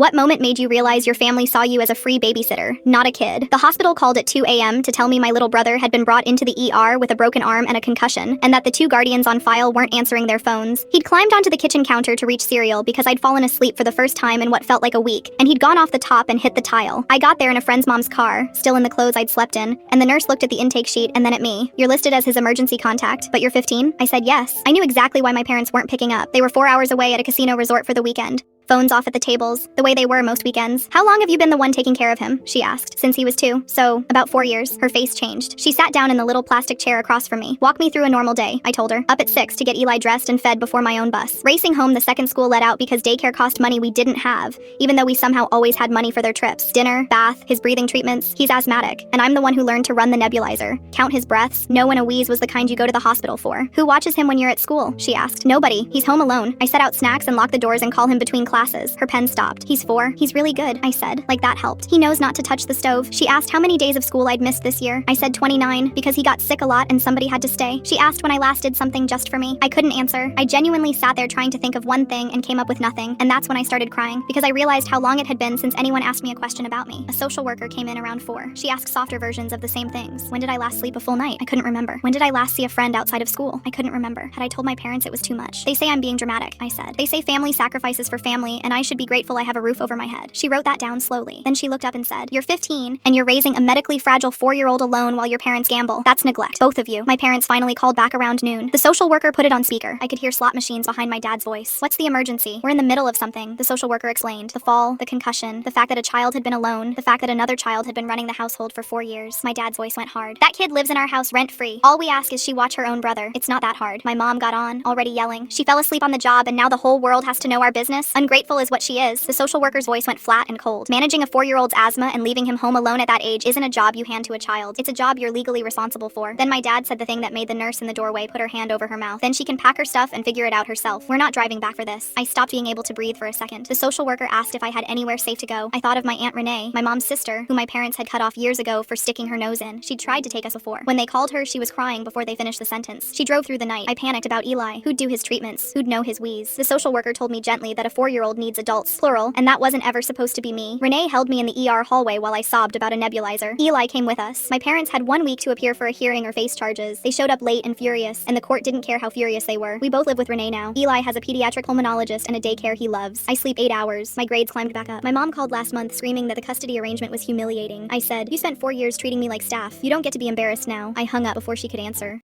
What moment made you realize your family saw you as a free babysitter, not a kid? The hospital called at 2 a.m. to tell me my little brother had been brought into the ER with a broken arm and a concussion, and that the 2 guardians on file weren't answering their phones. He'd climbed onto the kitchen counter to reach cereal because I'd fallen asleep for the first time in what felt like a week, and he'd gone off the top and hit the tile. I got there in a friend's mom's car, still in the clothes I'd slept in, and the nurse looked at the intake sheet and then at me. "You're listed as his emergency contact, but you're 15?" I said yes. I knew exactly why my parents weren't picking up. They were 4 hours away at a casino resort for the weekend. Phones off at the tables, the way they were most weekends. "How long have you been the one taking care of him?" she asked. "Since he was 2, so about 4 years." Her face changed. She sat down in the little plastic chair across from me. "Walk me through a normal day," I told her. "Up at 6 to get Eli dressed and fed before my own bus. Racing home the second school let out because daycare cost money we didn't have, even though we somehow always had money for their trips. Dinner, bath, his breathing treatments. He's asthmatic, and I'm the one who learned to run the nebulizer, count his breaths, know when a wheeze was the kind you go to the hospital for." "Who watches him when you're at school?" she asked. "Nobody. He's home alone. I set out snacks and lock the doors and call him between classes." Her pen stopped. "He's 4. He's really good," I said. Like that helped. "He knows not to touch the stove." She asked how many days of school I'd missed this year. I said 29, because he got sick a lot and somebody had to stay. She asked when I last did something just for me. I couldn't answer. I genuinely sat there trying to think of one thing and came up with nothing, and that's when I started crying, because I realized how long it had been since anyone asked me a question about me. A social worker came in around 4. She asked softer versions of the same things. When did I last sleep a full night? I couldn't remember. When did I last see a friend outside of school? I couldn't remember. Had I told my parents it was too much? "They say I'm being dramatic," I said. "They say family sacrifices for family, and I should be grateful I have a roof over my head." She wrote that down slowly. Then she looked up and said, "You're 15, and you're raising a medically fragile 4-year-old alone while your parents gamble. That's neglect. Both of you." My parents finally called back around noon. The social worker put it on speaker. I could hear slot machines behind my dad's voice. "What's the emergency?" "We're in the middle of something," the social worker explained. "The fall, the concussion, the fact that a child had been alone, the fact that another child had been running the household for 4 years." My dad's voice went hard. "That kid lives in our house rent-free. All we ask is she watch her own brother. It's not that hard." My mom got on, already yelling. "She fell asleep on the job and now the whole world has to know our business? Ungrateful is what she is." The social worker's voice went flat and cold. "Managing a 4-year-old's asthma and leaving him home alone at that age isn't a job you hand to a child. It's a job you're legally responsible for." Then my dad said the thing that made the nurse in the doorway put her hand over her mouth. "Then she can pack her stuff and figure it out herself. We're not driving back for this." I stopped being able to breathe for a second. The social worker asked if I had anywhere safe to go. I thought of my Aunt Renee, my mom's sister, who my parents had cut off years ago for sticking her nose in. She'd tried to take us before. When they called her, she was crying before they finished the sentence. She drove through the night. I panicked about Eli. Who'd do his treatments? Who'd know his wheeze? The social worker told me gently that a 4-year-old needs adults, plural, and that wasn't ever supposed to be me. Renee held me in the ER hallway while I sobbed about a nebulizer. Eli came with us. My parents had 1 week to appear for a hearing or face charges. They showed up late and furious, and the court didn't care how furious they were. We both live with Renee now. Eli has a pediatric pulmonologist and a daycare he loves. I sleep 8 hours. My grades climbed back up. My mom called last month screaming that the custody arrangement was humiliating. I said, "You spent 4 years treating me like staff. You don't get to be embarrassed now." I hung up before she could answer.